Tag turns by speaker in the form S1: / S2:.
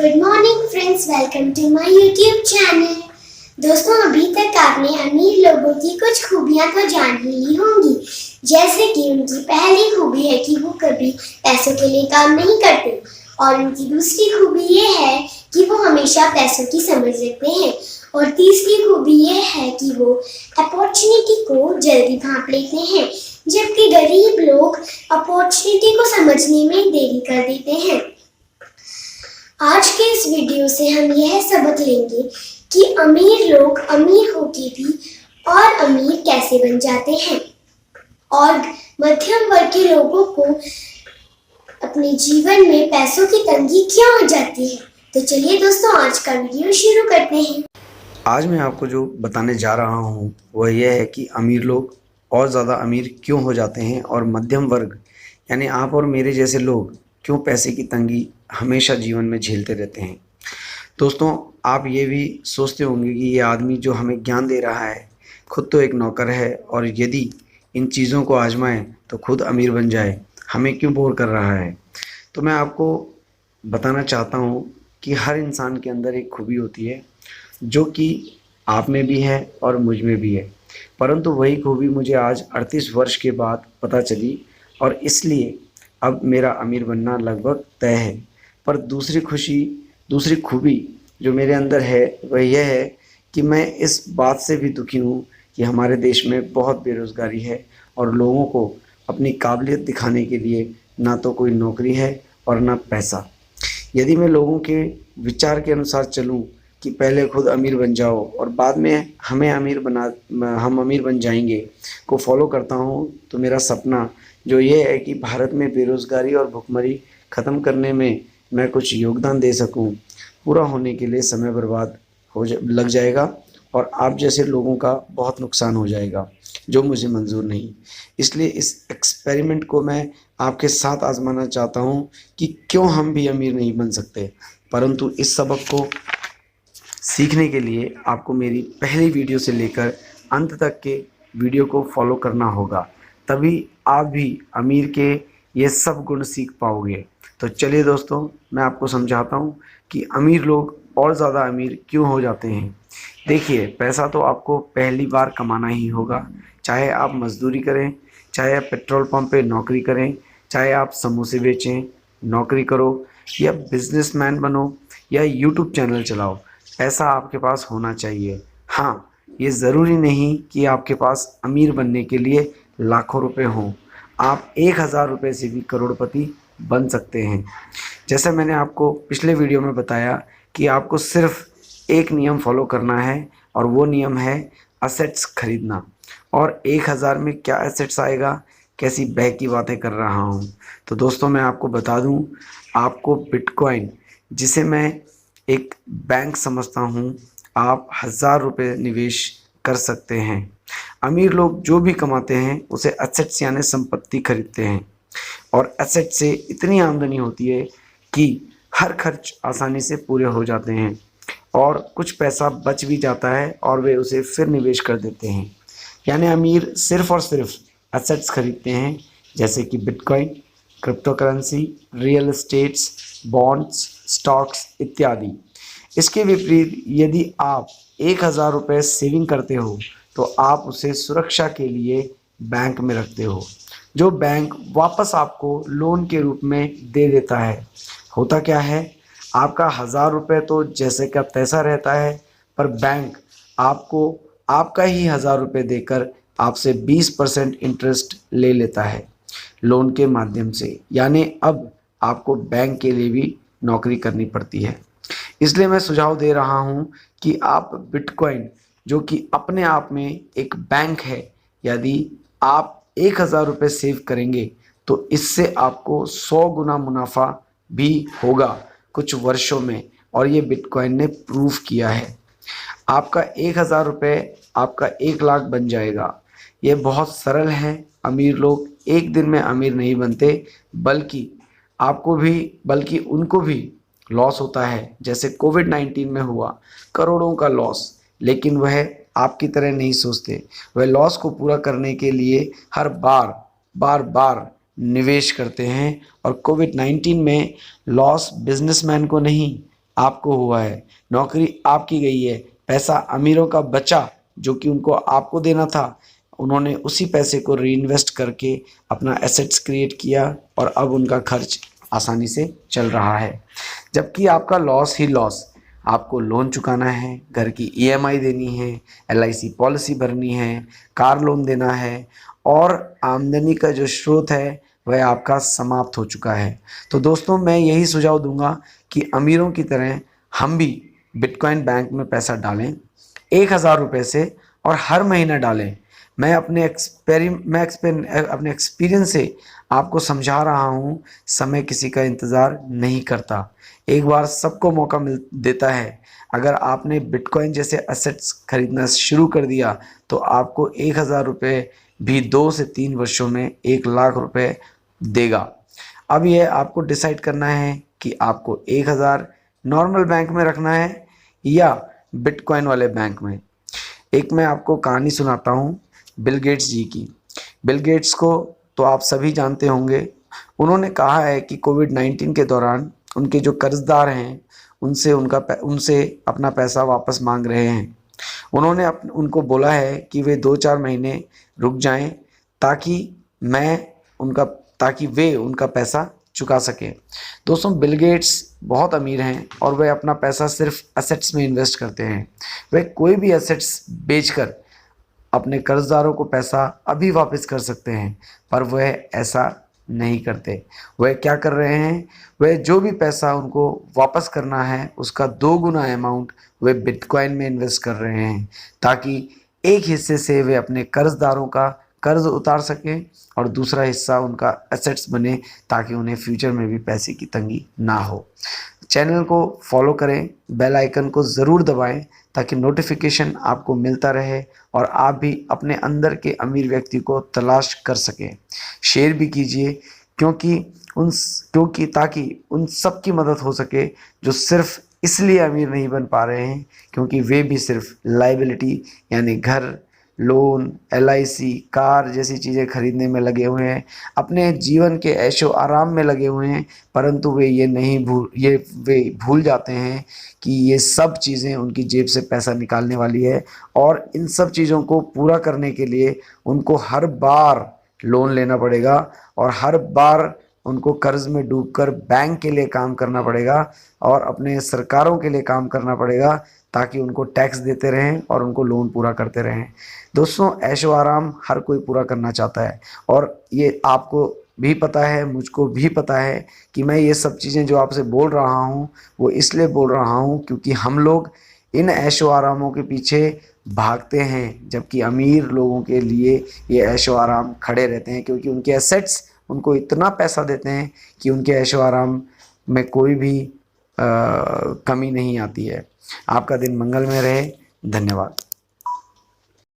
S1: Good morning friends, welcome to my YouTube channel. दोस्तों, अभी तक आपने अमीर लोगों की कुछ खूबियां तो जान ही ली होंगी। जैसे कि उनकी पहली खूबी है कि वो कभी पैसों के लिए काम नहीं करते, और उनकी दूसरी खूबी ये है कि वो हमेशा पैसों की समझ रखते हैं, और तीसरी खूबी ये है कि वो अपॉर्चुनिटी को जल्दी भांप लेते हैं, जबकि गरीब लोग अपॉर्चुनिटी को समझने में देरी कर देते हैं। आज के इस वीडियो से हम यह सबक लेंगे कि अमीर लोग अमीर होके भी और अमीर कैसे बन जाते हैं, और मध्यम वर्ग के लोगों को अपने जीवन में पैसों की तंगी क्यों हो जाती है। तो चलिए दोस्तों, आज का वीडियो शुरू करते हैं।
S2: आज मैं आपको जो बताने जा रहा हूँ वह यह है कि अमीर लोग और ज़्यादा अमीर क्यों हो जाते हैं और मध्यम वर्ग यानी आप और मेरे जैसे लोग क्यों पैसे की तंगी हमेशा जीवन में झेलते रहते हैं। दोस्तों, आप ये भी सोचते होंगे कि ये आदमी जो हमें ज्ञान दे रहा है खुद तो एक नौकर है, और यदि इन चीज़ों को आजमाएं तो खुद अमीर बन जाए, हमें क्यों बोर कर रहा है। तो मैं आपको बताना चाहता हूँ कि हर इंसान के अंदर एक खूबी होती है जो कि आप में भी है और मुझ में भी है, परंतु वही खूबी मुझे आज 38 वर्ष के बाद पता चली, और इसलिए अब मेरा अमीर बनना लगभग तय है। पर दूसरी खूबी जो मेरे अंदर है वह यह है कि मैं इस बात से भी दुखी हूँ कि हमारे देश में बहुत बेरोज़गारी है और लोगों को अपनी काबिलियत दिखाने के लिए ना तो कोई नौकरी है और ना पैसा। यदि मैं लोगों के विचार के अनुसार चलूं कि पहले खुद अमीर बन जाओ और बाद में हम अमीर बन जाएंगे को फॉलो करता हूं, तो मेरा सपना जो ये है कि भारत में बेरोज़गारी और भुखमरी ख़त्म करने में मैं कुछ योगदान दे सकूं, पूरा होने के लिए समय बर्बाद लग जाएगा और आप जैसे लोगों का बहुत नुकसान हो जाएगा, जो मुझे मंजूर नहीं। इसलिए इस एक्सपेरिमेंट को मैं आपके साथ आजमाना चाहता हूं कि क्यों हम भी अमीर नहीं बन सकते। परंतु इस सबक को सीखने के लिए आपको मेरी पहली वीडियो से लेकर अंत तक के वीडियो को फॉलो करना होगा, तभी आप भी अमीर के ये सब गुण सीख पाओगे। तो चलिए दोस्तों, मैं आपको समझाता हूँ कि अमीर लोग और ज़्यादा अमीर क्यों हो जाते हैं। देखिए, पैसा तो आपको पहली बार कमाना ही होगा, चाहे आप मजदूरी करें, चाहे आप पेट्रोल पंप पे नौकरी करें, चाहे आप समोसे बेचें, नौकरी करो, या बिजनेसमैन बनो, या यूट्यूब चैनल चलाओ, पैसा आपके पास होना चाहिए। हाँ, ये ज़रूरी नहीं कि आपके पास अमीर बनने के लिए लाखों रुपए हों, आप 1000 रुपये से भी करोड़पति बन सकते हैं। जैसे मैंने आपको पिछले वीडियो में बताया कि आपको सिर्फ एक नियम फॉलो करना है, और वो नियम है असेट्स खरीदना। और 1000 में क्या एसेट्स आएगा, कैसी बैग की बातें कर रहा हूँ। तो दोस्तों, मैं आपको बता दूँ, आपको बिटकॉइन, जिसे मैं एक बैंक समझता हूँ, आप 1000 रुपये निवेश कर सकते हैं। अमीर लोग जो भी कमाते हैं उसे एसेट्स यानी संपत्ति खरीदते हैं, और एसेट से इतनी आमदनी होती है कि हर खर्च आसानी से पूरे हो जाते हैं, और कुछ पैसा बच भी जाता है और वे उसे फिर निवेश कर देते हैं। यानी अमीर सिर्फ और सिर्फ एसेट्स खरीदते हैं, जैसे कि bitcoin, crypto currency, real estates, bonds, stocks इत्यादि। इसके विपरीत यदि आप 1000 रुपये सेविंग करते हो तो आप उसे सुरक्षा के लिए बैंक में रखते हो, जो बैंक वापस आपको लोन के रूप में दे देता है। होता क्या है, आपका 1000 रुपये तो जैसे का तैसा रहता है, पर बैंक आपको आपका ही 1000 रुपये देकर आपसे 20% इंटरेस्ट ले लेता है लोन के माध्यम से। यानी अब आपको बैंक के लिए भी नौकरी करनी पड़ती है। इसलिए मैं सुझाव दे रहा हूं कि आप बिटकॉइन, जो कि अपने आप में एक बैंक है, यदि आप 1000 रुपये सेव करेंगे तो इससे आपको 100 गुना मुनाफा भी होगा कुछ वर्षों में, और ये बिटकॉइन ने प्रूव किया है। आपका 1000 रुपये आपका 1 लाख बन जाएगा। ये बहुत सरल है। अमीर लोग एक दिन में अमीर नहीं बनते, बल्कि उनको भी लॉस होता है, जैसे कोविड-19 में हुआ, करोड़ों का लॉस। लेकिन वह आपकी तरह नहीं सोचते, वह लॉस को पूरा करने के लिए हर बार निवेश करते हैं। और कोविड-19 में लॉस बिजनेसमैन को नहीं, आपको हुआ है, नौकरी आपकी गई है, पैसा अमीरों का बचा जो कि उनको आपको देना था, उन्होंने उसी पैसे को रीइन्वेस्ट करके अपना एसेट्स क्रिएट किया और अब उनका खर्च आसानी से चल रहा है। जबकि आपका लॉस ही लॉस, आपको लोन चुकाना है, घर की ईएमआई देनी है, एलआईसी पॉलिसी भरनी है, कार लोन देना है और आमदनी का जो स्रोत है वह आपका समाप्त हो चुका है। तो दोस्तों मैं यही सुझाव दूंगा कि अमीरों की तरह हम भी बिटकॉइन बैंक में पैसा डालें 1,000 रुपये से और हर महीना डालें। मैं अपने अपने एक्सपीरियंस से आपको समझा रहा हूँ, समय किसी का इंतज़ार नहीं करता, एक बार सबको मौका मिल देता है। अगर आपने बिटकॉइन जैसे असेट्स खरीदना शुरू कर दिया तो आपको 1,000 रुपये भी 2 से 3 वर्षों में 1,00,000 रुपये देगा। अब यह आपको डिसाइड करना है कि आपको 1,000 नॉर्मल बैंक में रखना है या बिटकॉइन वाले बैंक में। एक मैं आपको कहानी सुनाता हूँ बिल गेट्स जी की। बिल गेट्स को तो आप सभी जानते होंगे। उन्होंने कहा है कि कोविड-19 के दौरान उनके जो कर्जदार हैं उनसे अपना पैसा वापस मांग रहे हैं। उन्होंने उनको बोला है कि वे 2-4 महीने रुक जाएं ताकि वे उनका पैसा चुका सकें। दोस्तों बिल गेट्स बहुत अमीर हैं और वे अपना पैसा सिर्फ एसेट्स में इन्वेस्ट करते हैं। वे कोई भी एसेट्स बेचकर अपने कर्जदारों को पैसा अभी वापस कर सकते हैं, पर वह ऐसा नहीं करते। वह क्या कर रहे हैं, वह जो भी पैसा उनको वापस करना है उसका 2 गुना अमाउंट वे बिटकॉइन में इन्वेस्ट कर रहे हैं ताकि एक हिस्से से वे अपने कर्जदारों का कर्ज उतार सकें और दूसरा हिस्सा उनका एसेट्स बने ताकि उन्हें फ्यूचर में भी पैसे की तंगी ना हो। चैनल को फॉलो करें, बेल आइकन को ज़रूर दबाएं ताकि नोटिफिकेशन आपको मिलता रहे और आप भी अपने अंदर के अमीर व्यक्ति को तलाश कर सकें। शेयर भी कीजिए क्योंकि ताकि उन सब की मदद हो सके जो सिर्फ इसलिए अमीर नहीं बन पा रहे हैं क्योंकि वे भी सिर्फ लाइबिलिटी यानी घर, लोन, एलआईसी, कार जैसी चीज़ें खरीदने में लगे हुए हैं, अपने जीवन के ऐशो आराम में लगे हुए हैं, परंतु वे भूल जाते हैं कि ये सब चीज़ें उनकी जेब से पैसा निकालने वाली है और इन सब चीज़ों को पूरा करने के लिए उनको हर बार लोन लेना पड़ेगा और हर बार उनको कर्ज में डूबकर बैंक के लिए काम करना पड़ेगा और अपने सरकारों के लिए काम करना पड़ेगा ताकि उनको टैक्स देते रहें और उनको लोन पूरा करते रहें। दोस्तों ऐशो आराम हर कोई पूरा करना चाहता है और ये आपको भी पता है, मुझको भी पता है कि मैं ये सब चीज़ें जो आपसे बोल रहा हूँ वो इसलिए बोल रहा हूँ क्योंकि हम लोग इन ऐशो आरामों के पीछे भागते हैं, जबकि अमीर लोगों के लिए ये ऐशो आराम खड़े रहते हैं क्योंकि उनके एसेट्स उनको इतना पैसा देते हैं कि उनके ऐशो आराम में कोई भी कमी नहीं आती है। आपका दिन मंगलमय रहे। धन्यवाद।